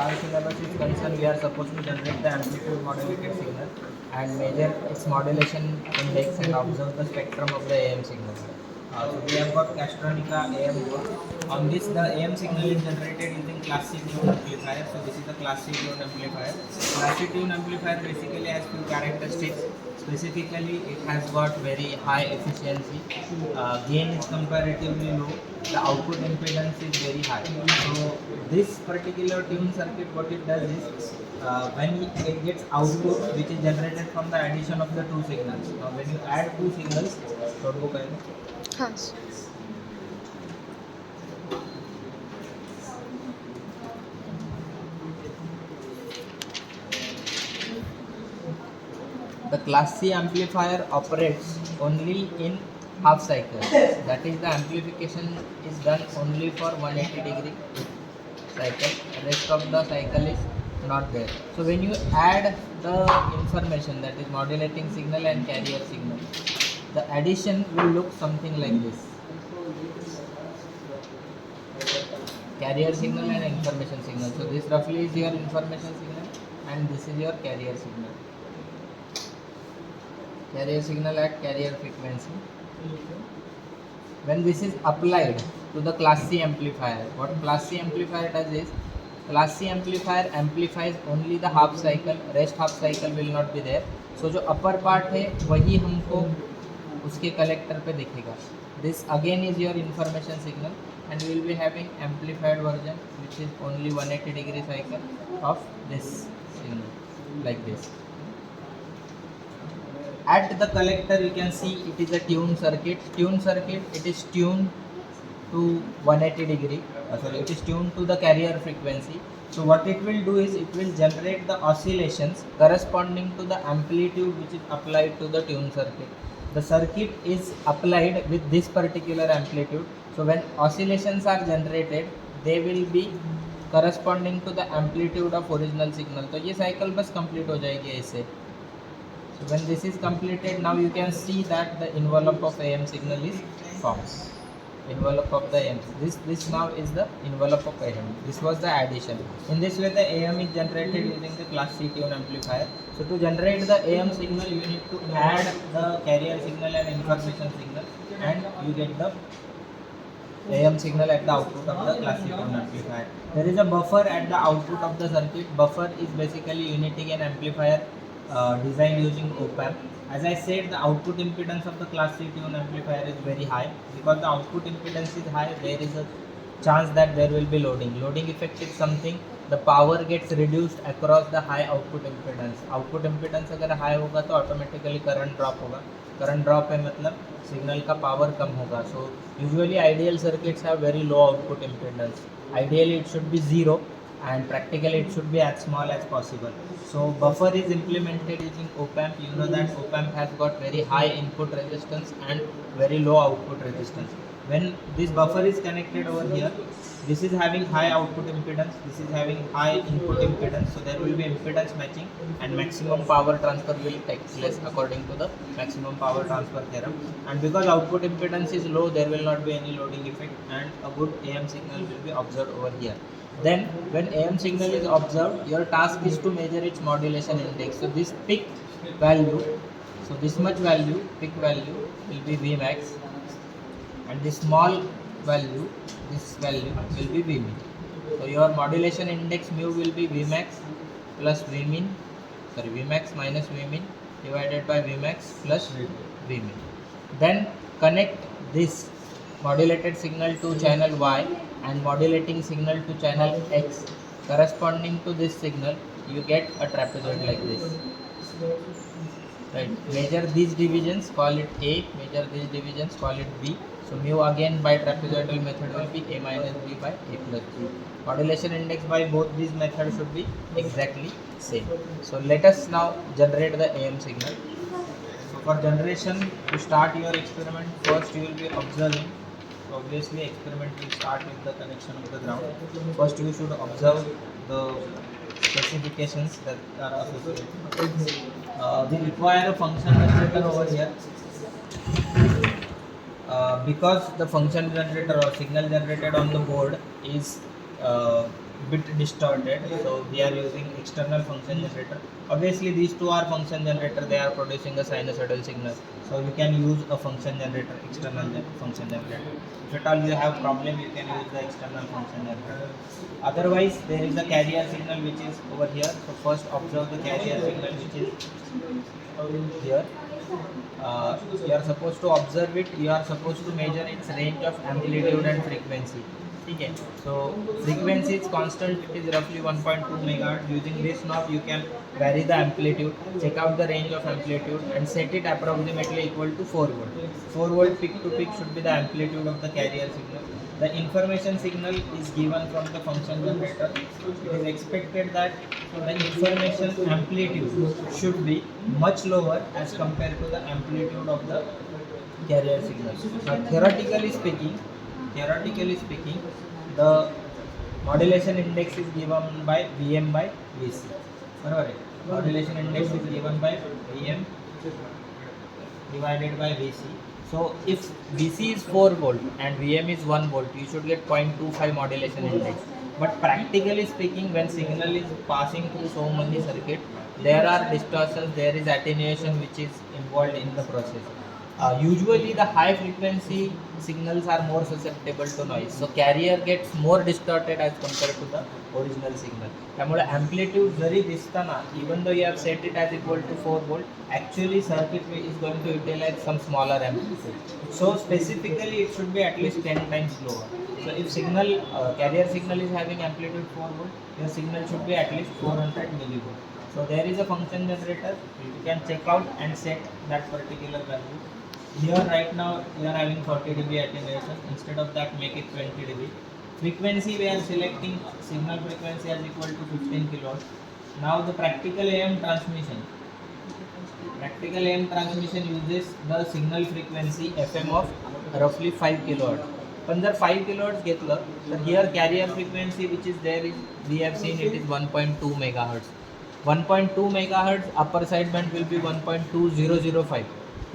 our syllabus is concerned, we are supposed to generate the amplitude modulated signal and measure its modulation index and observe the spectrum of the AM signal. So we have got Castronica AM board. On this, the AM signal is generated using class C tune amplifier. So this is the class C tune amplifier. Class C tune amplifier basically has few characteristics. Specifically, it has got very high efficiency. Gain is comparatively low. The output impedance is very high. So this particular tune circuit, what it does is, when it gets output which is generated from the addition of the two signals. Now when you add two signals, हाँ the class C amplifier operates only in half cycle. That is, the amplification is done only for 180 degree cycle. Rest of the cycle is not there. So when you add the information, that is modulating signal and carrier signal, the addition will look something like this. Carrier signal and information signal. So this roughly is your information signal and this is your carrier signal. Carrier signal at carrier frequency. When this is applied to the class C amplifier, what class C amplifier does is, class C amplifier amplifies only the half cycle, rest half cycle will not be there. So जो upper part है वही हमको उसके collector पे दिखेगा. This again is your information signal and we will be having amplified version which is only 180 degree cycle of this signal like this. At the collector you can see it is a tune circuit. Tune circuit, it is tuned to 180 degree. It is tuned to the carrier frequency. So what it will do is it will generate the oscillations corresponding to the amplitude which is applied to the tune circuit. The circuit is applied with this particular amplitude. So when oscillations are generated, they will be corresponding to the amplitude of original signal. तो ये cycle बस complete हो जाएगी ऐसे. So when this is completed, now you can see that the envelope of AM signal is formed. Envelope of the AM. This now is the envelope of AM. This was the addition. In this way, the AM is generated using the class C tune amplifier. So to generate the AM signal, you need to add the carrier signal and information signal, and you get the AM signal at the output of the class C tune amplifier. There is a buffer at the output of the circuit. Buffer is basically unity gain amplifier designed using op-amp. As I said, the output impedance of the class C tune amplifier is very high. Because the output impedance is high, there is a chance that there will be loading. Loading effect is something, the power gets reduced across the high output impedance. Output impedance अगर high होगा तो automatically current drop होगा. Current drop है मतलब signal का power कम होगा. So usually ideal circuits have very low output impedance. Ideally it should be 0. And practically it should be as small as possible. So buffer is implemented using op-amp. You know that op-amp has got very high input resistance and very low output resistance. When this buffer is connected over here, this is having high output impedance, this is having high input impedance, so there will be impedance matching and maximum power transfer will take place according to the maximum power transfer theorem. And because output impedance is low, there will not be any loading effect and a good AM signal will be observed over here. Then when AM signal is observed, your task is to measure its modulation index. So this peak value, so this much value, peak value will be Vmax, and this small value, this value will be Vmin. So your modulation index mu will be Vmax plus Vmin, Vmax minus Vmin divided by Vmax plus Vmin. Then connect this modulated signal to channel Y and modulating signal to channel X. Corresponding to this signal, you get a trapezoid like this. Right. Measure these divisions, call it A. Measure these divisions, call it B. So mu again by trapezoidal method will be A minus B by A plus B. Modulation index by both these methods should be exactly same. So let us now generate the AM signal. So for generation, to start your experiment, first you will be observing. So obviously experiment will start with the connection of the ground. First you should observe the specifications that are associated. We require a function generator over here. Because the function generator or signal generated on the board is bit distorted, so we are using external function generator. Obviously these two are function generator, they are producing a sinusoidal signal, so you can use a function generator, function generator. If at all you have problem, you can use the external function generator. Otherwise there is a carrier signal which is over here. So first observe the carrier signal which is here. You are supposed to observe it, you are supposed to measure its range of amplitude and frequency. Okay, so frequency is constant, it is roughly 1.2 megahertz. Using this knob you can vary the amplitude, check out the range of amplitude and set it approximately equal to 4 volt. 4 volt peak to peak should be the amplitude of the carrier signal. The information signal is given from the function generator. It is expected that the information amplitude should be much lower as compared to the amplitude of the carrier signal. Now theoretically speaking, the modulation index is given by Vm by Vc. Alright. Modulation index is given by Vm divided by Vc. So if Vc is 4 volt and Vm is 1 volt, you should get 0.25 modulation index. But practically speaking, when signal is passing through so many circuits, there are distortions, there is attenuation which is involved in the process. Usually the high frequency signals are more susceptible to noise, so carrier gets more distorted as compared to the original signal. त्यामुळे amplitude जरी दिसताना, even though you have set it as equal to 4 volt, actually circuit is going to utilize some smaller amplitude. So specifically it should be at least 10 times lower. So if signal carrier signal is having amplitude 4 volt, your signal should be at least 400 millivolt. So there is a function generator, you can check out and set that particular value. Here right now we are having 40 dB attenuation, instead of that make it 20 dB. Frequency we are selecting signal frequency as equal to 15 kilohertz. Now the practical AM transmission. Practical AM transmission uses the signal frequency FM of roughly 5 kilohertz. पण जर 5 kilohertz घेतलं तर here carrier frequency which is there is, we have seen it is 1.2 megahertz. 1.2 megahertz upper sideband will be 1.2005.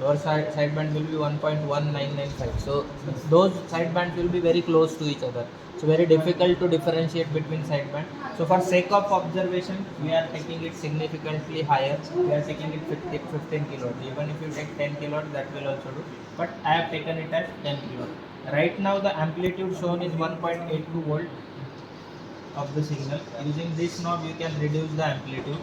Lower sideband will be 1.1995. So those sidebands will be very close to each other. So very difficult to differentiate between sideband. So for sake of observation, we are taking it significantly higher. We are taking it 15 kilohertz. Even if you take 10 kilohertz, that will also do. But I have taken it as 10 kilohertz. Right now the amplitude shown is 1.82 volt of the signal. Using this knob, you can reduce the amplitude.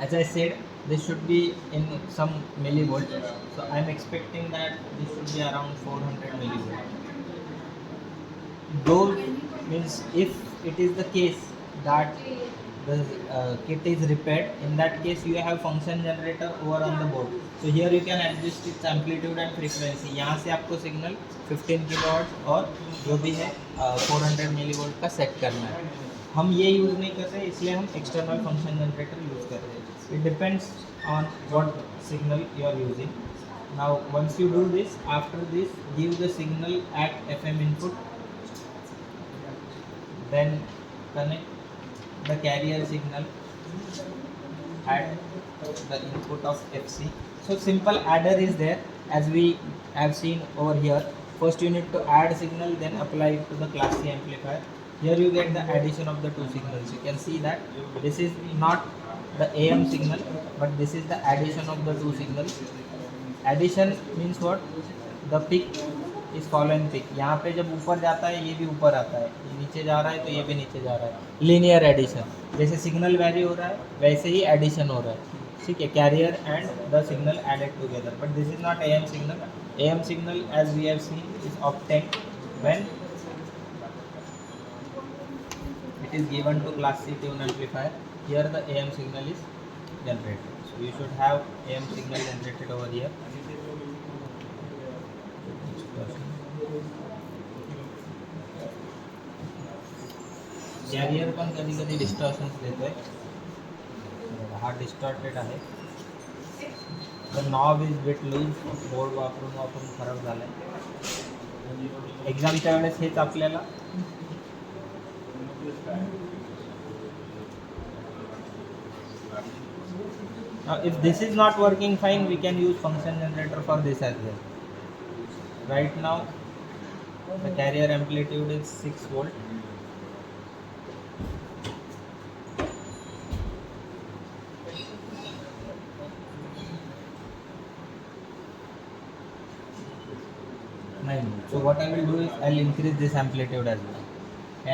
As I said, this should be in some millivolt, so I am expecting that this should be around 400 millivolt. Though means if it is the case that the kit is repaired, in that case you have function generator over on the board. So here you can adjust its amplitude and frequency. यहाँ से आपको signal 15 kilowatt और जो भी है 400 millivolt का set करना है. हम ये यूज़ नहीं कर रहे, इसलिए हम एक्सटर्नल फंक्शन जनरेटर यूज़ कर रहे हैं. It depends on what signal you are using. Now once you do this, after this give the signal at FM input, then connect the carrier signal at the input of FC. So simple adder is there, as we have seen over here. First you need to add signal, then apply it to the class C amplifier. Here you get the addition of the two signals. You can see that this is not the AM signal, but this is the addition of the two signals. Addition means what? The peak is following peak. यहाँ पे जब ऊपर जाता है ये भी ऊपर आता है, ये नीचे जा रहा है तो ये भी नीचे जा रहा है. लीनियर एडिशन, जैसे सिग्नल वेरी हो रहा है वैसे ही एडिशन हो रहा है. ठीक है, carrier and the signal added together. But this is not AM signal. AM signal as we have seen is obtained when it is given to class C tune amplifier. Here the AM signal is generated. So you should have AM signal generated over here. Carrier पण कधी कधी distortions देतोय. हा distorted आहे. The knob is bit loose. Board वापरून खराब झालाय. एक्झामच्या वेळेस हेच आपल्याला now if this is not working fine, we can use function generator for this as well. Right now the carrier amplitude is 6 volt. volt. So what I will do is I'll increase this amplitude as well.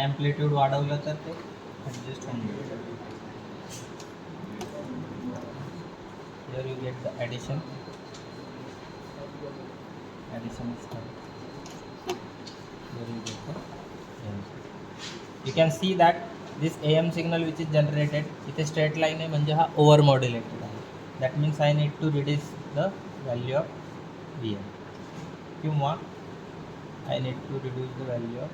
Amplitude वाढवलं तर ते adjust होऊन जाईल. Here you get the addition. Addition is done. Here you get the AM. You can see that this AM signal which is generated, इथे straight line आहे म्हणजे हा over modulated आहे. That means I need to reduce the value of VM. किंवा I need to reduce the value of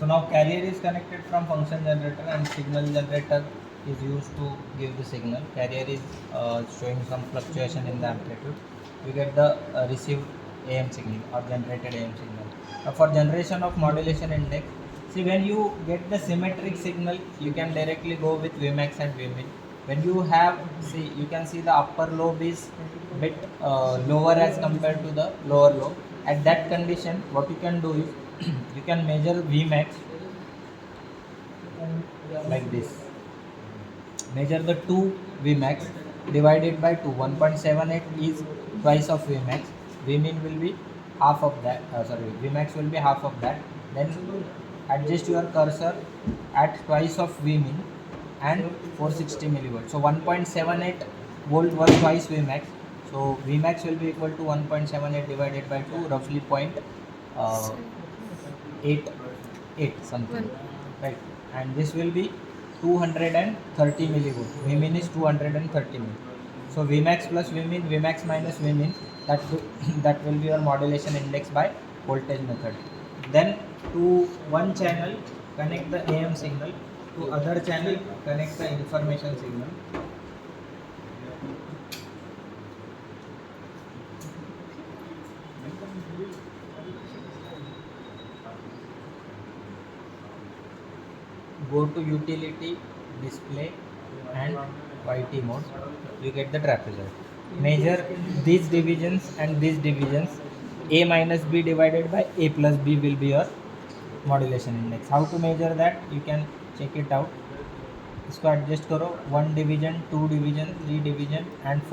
So now carrier is connected from function generator and signal generator is used to give the signal. Carrier is showing some fluctuation in the amplitude. You get the received AM signal or generated AM signal. For generation of modulation index, see when you get the symmetric signal, you can directly go with Vmax and Vmin. When you have, see, you can see the upper lobe is bit lower as compared to the lower lobe. At that condition, what you can do is you can measure Vmax like this. Measure the 2 Vmax divided by 2. 1.78 is twice of Vmax. Vmin will be half of that. Vmax will be half of that. Then adjust your cursor at twice of Vmin and 460 millivolts. So 1.78 volt was twice Vmax. So Vmax will be equal to 1.78 divided by 2, roughly 0.88 something, right? And this will be 230 millivolt. Vmin is 230 mil. So Vmax plus Vmin, Vmax minus Vmin, that will be your modulation index by voltage method. Then to one channel connect the AM signal, to other channel connect the information signal. Go to utility, display and YT mode. You get the trapezoid. Measure these divisions and these divisions. A minus B divided by A plus B will be your modulation index. How to measure that? You can check it out. इसको adjust करो. 1 division, 2 division, 3 division and 4